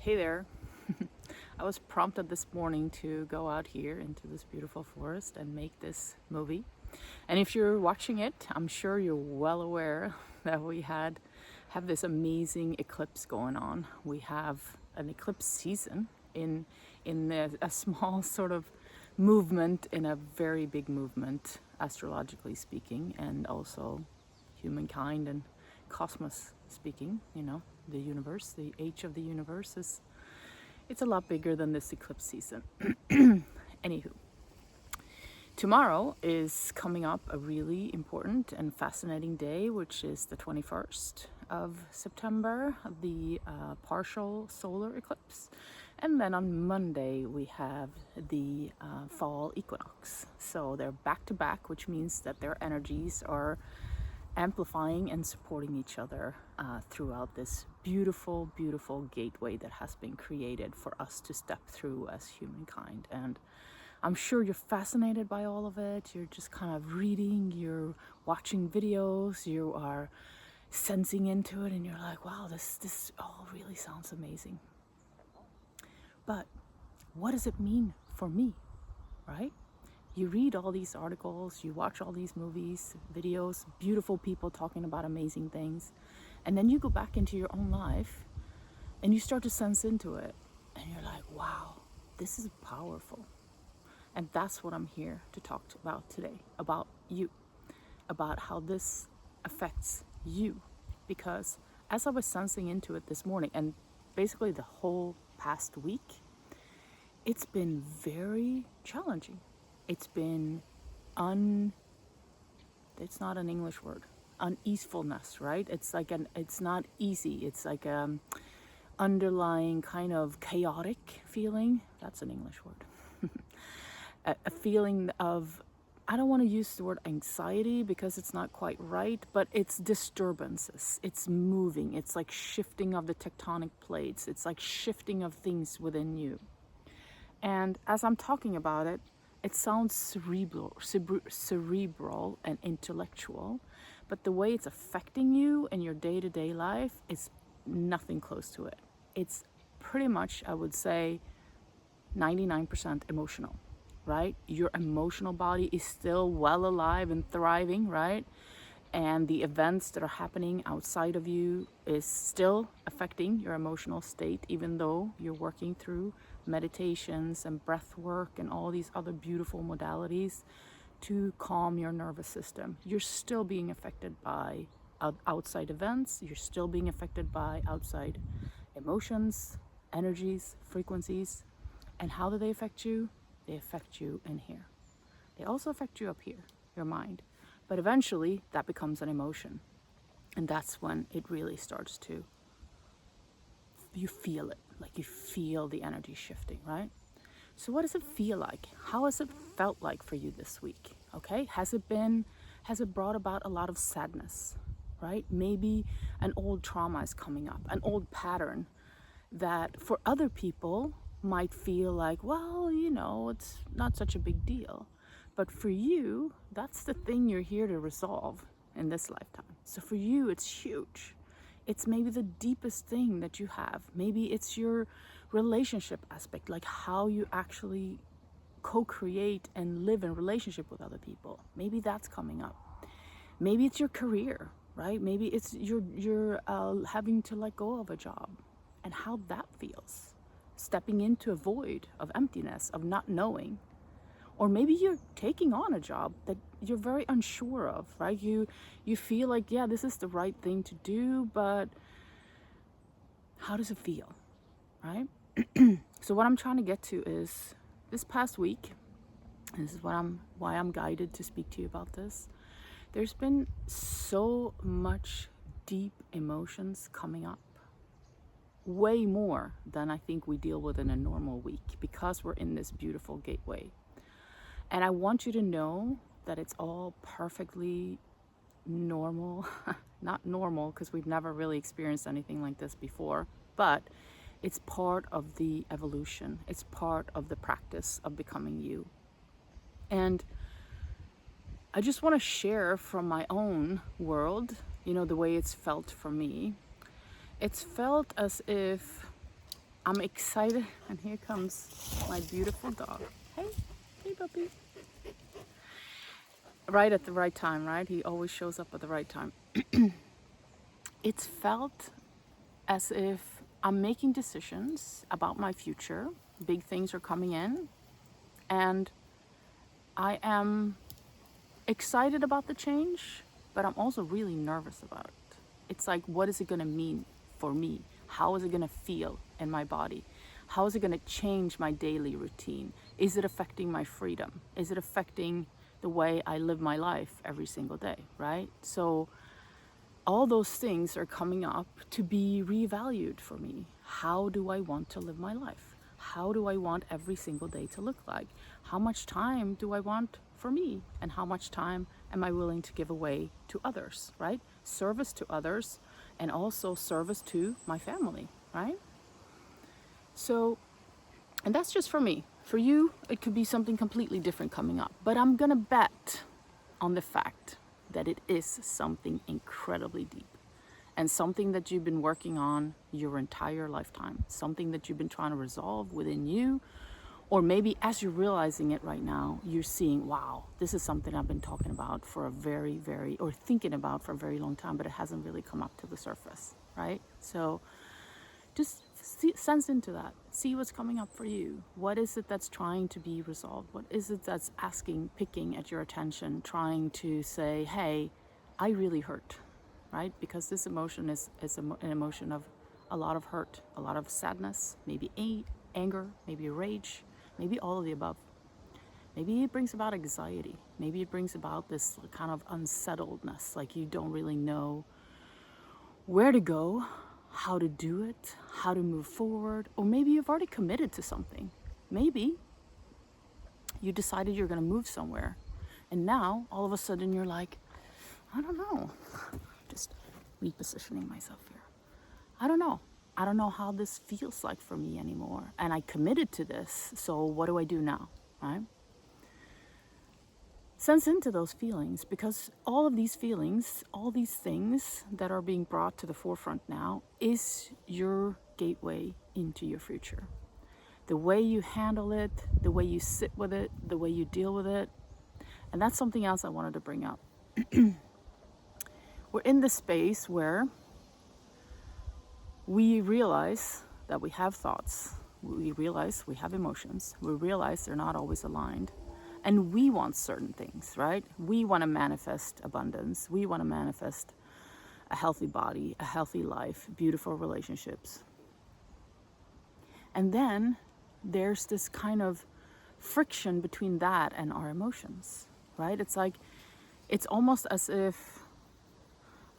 Hey there. I was prompted this morning to go out here into this beautiful forest and make this movie. And if you're watching it, I'm sure you're well aware that we have this amazing eclipse going on. We have an eclipse season in a small sort of movement in a very big movement, astrologically speaking, and also humankind and cosmos speaking. The universe, the age of the universe it's a lot bigger than this eclipse season. Anywho, tomorrow is coming up a really important and fascinating day, which is the 21st of September, the partial solar eclipse. And then on Monday, we have the fall equinox. So they're back to back, which means that their energies are amplifying and supporting each other throughout this beautiful, beautiful gateway that has been created for us to step through as humankind. And I'm sure you're fascinated by all of it. You're just kind of reading, you're watching videos, you are sensing into it, and you're like, wow, this all really sounds amazing. But what does it mean for me, right? You read all these articles, you watch all these movies, videos, beautiful people talking about amazing things, and then you go back into your own life and you start to sense into it, and you're like, wow, this is powerful. And that's what I'm here to talk about today, about you, about how this affects you. Because as I was sensing into it this morning, and basically the whole past week, it's been very challenging. It's been it's not an English word, uneasefulness, right? It's not easy. It's like underlying kind of chaotic feeling. That's an English word. a feeling of, I don't want to use the word anxiety because it's not quite right, but it's disturbances. It's moving. It's like shifting of the tectonic plates. It's like shifting of things within you. And as I'm talking about it, it sounds cerebral and intellectual, but the way it's affecting you in your day-to-day life is nothing close to it. It's pretty much, I would say, 99% emotional, right? Your emotional body is still well alive and thriving, right? And the events that are happening outside of you is still affecting your emotional state, even though you're working through meditations and breath work and all these other beautiful modalities to calm your nervous system. You're still being affected by outside events. You're still being affected by outside emotions, energies, frequencies. And how do they affect you? They affect you in here. They also affect you up here, your mind. But eventually that becomes an emotion. And that's when it really starts to, you feel it, like you feel the energy shifting, right? So what does it feel like? How has it felt like for you this week? Okay, has it brought about a lot of sadness, right? Maybe an old trauma is coming up, an old pattern that for other people might feel like, well, it's not such a big deal. But for you, that's the thing you're here to resolve in this lifetime. So for you, it's huge. It's maybe the deepest thing that you have. Maybe it's your relationship aspect, like how you actually co-create and live in relationship with other people. Maybe that's coming up. Maybe it's your career, right? Maybe it's you're having to let go of a job and how that feels. Stepping into a void of emptiness, of not knowing. Or maybe you're taking on a job that you're very unsure of, right? You feel like, yeah, this is the right thing to do, but how does it feel, right? So what I'm trying to get to is this past week, and this is why I'm guided to speak to you about this. There's been so much deep emotions coming up, way more than I think we deal with in a normal week because we're in this beautiful gateway. And I want you to know that it's all perfectly normal. Not normal because we've never really experienced anything like this before, but it's part of the evolution. It's part of the practice of becoming you. And I just want to share from my own world, the way it's felt for me. It's felt as if I'm excited, and here comes my beautiful dog. Hey puppy. Right at the right time, right? He always shows up at the right time. It's felt as if I'm making decisions about my future. Big things are coming in, and I am excited about the change, but I'm also really nervous about it. It's like, what is it going to mean for me? How is it going to feel in my body? How is it going to change my daily routine? Is it affecting my freedom? Is it affecting the way I live my life every single day, right? So all those things are coming up to be revalued for me. How do I want to live my life? How do I want every single day to look like? How much time do I want for me? And how much time am I willing to give away to others, right? Service to others, and also service to my family, right? So, and that's just for me. For you, it could be something completely different coming up. But I'm gonna bet on the fact that it is something incredibly deep, and something that you've been working on your entire lifetime, something that you've been trying to resolve within you, or maybe as you're realizing it right now, you're seeing, wow, this is something I've been talking about for a or thinking about for a very long time, but it hasn't really come up to the surface, right? So just sense into that. See what's coming up for you. What is it that's trying to be resolved? What is it that's picking at your attention, trying to say, hey, I really hurt, right? Because this emotion is an emotion of a lot of hurt, a lot of sadness, maybe anger, maybe rage, maybe all of the above. Maybe it brings about anxiety. Maybe it brings about this kind of unsettledness, like you don't really know where to go, how to do it, how to move forward, or maybe you've already committed to something. Maybe you decided you're going to move somewhere, and now all of a sudden you're like, I don't know, just repositioning myself here. I don't know how this feels like for me anymore, and I committed to this, so what do I do now, right? Sense into those feelings, because all of these feelings, all these things that are being brought to the forefront now is your gateway into your future. The way you handle it, the way you sit with it, the way you deal with it. And that's something else I wanted to bring up. We're in this space where we realize that we have thoughts, we realize we have emotions, we realize they're not always aligned. And we want certain things, right? We want to manifest abundance. We want to manifest a healthy body, a healthy life, beautiful relationships. And then there's this kind of friction between that and our emotions, right? It's like, it's almost as if,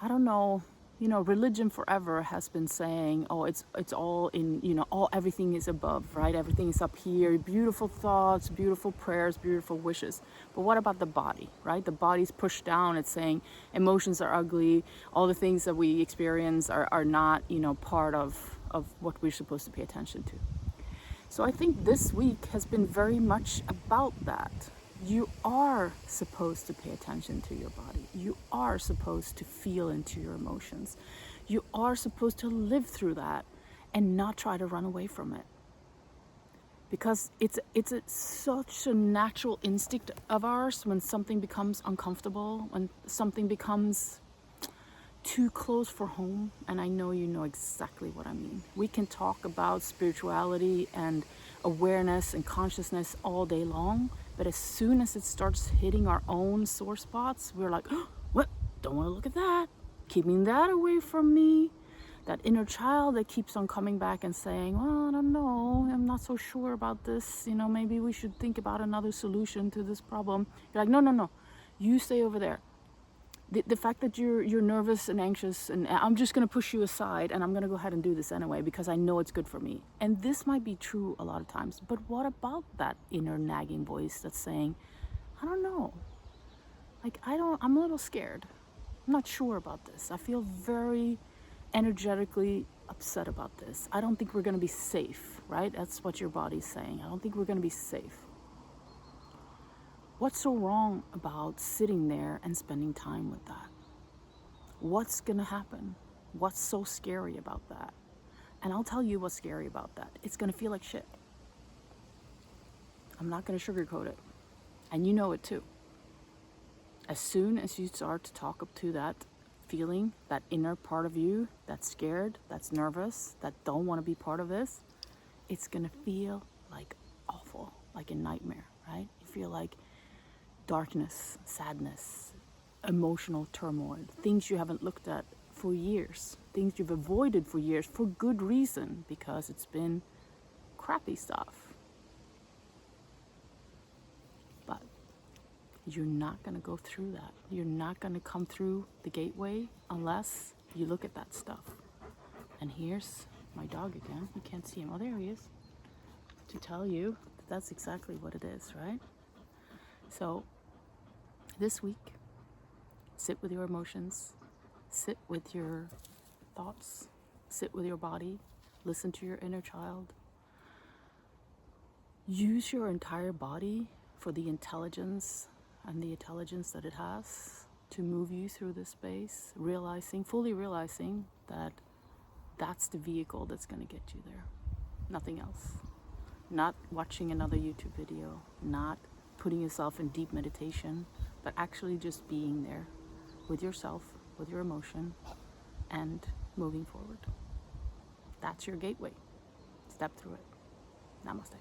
I don't know, religion forever has been saying, oh, it's all in, everything is above, right? Everything is up here, beautiful thoughts, beautiful prayers, beautiful wishes. But what about the body, right? The body's pushed down. It's saying emotions are ugly. All the things that we experience are not, part of what we're supposed to pay attention to. So I think this week has been very much about that. You are supposed to pay attention to your body. You are supposed to feel into your emotions. You are supposed to live through that and not try to run away from it. Because it's such a natural instinct of ours when something becomes uncomfortable, when something becomes too close for home. And I know you know exactly what I mean. We can talk about spirituality and awareness and consciousness all day long, but as soon as it starts hitting our own sore spots, we're like, oh, what? Don't want to look at that. Keeping that away from me. That inner child that keeps on coming back and saying, well, I don't know, I'm not so sure about this. Maybe we should think about another solution to this problem. You're like, no, you stay over there. The fact that you're nervous and anxious, and I'm just going to push you aside, and I'm going to go ahead and do this anyway because I know it's good for me. And this might be true a lot of times, but what about that inner nagging voice that's saying, I don't know, I'm a little scared. I'm not sure about this. I feel very energetically upset about this. I don't think we're going to be safe, right? That's what your body's saying. I don't think we're going to be safe. What's so wrong about sitting there and spending time with that? What's going to happen? What's so scary about that? And I'll tell you what's scary about that. It's going to feel like shit. I'm not going to sugarcoat it. And you know it too. As soon as you start to talk up to that feeling, that inner part of you that's scared, that's nervous, that don't want to be part of this, it's going to feel like awful, like a nightmare, right? You feel like darkness, sadness, emotional turmoil, things you haven't looked at for years, things you've avoided for years for good reason, because it's been crappy stuff. But you're not going to go through that. You're not going to come through the gateway unless you look at that stuff. And here's my dog again. You can't see him. Oh, there he is. To tell you that that's exactly what it is, right? So this week, sit with your emotions, sit with your thoughts, sit with your body, listen to your inner child. Use your entire body for the intelligence and the intelligence that it has to move you through this space, fully realizing that that's the vehicle that's going to get you there. Nothing else. Not watching another YouTube video, not putting yourself in deep meditation, but actually just being there with yourself, with your emotion, and moving forward. That's your gateway. Step through it. Namaste.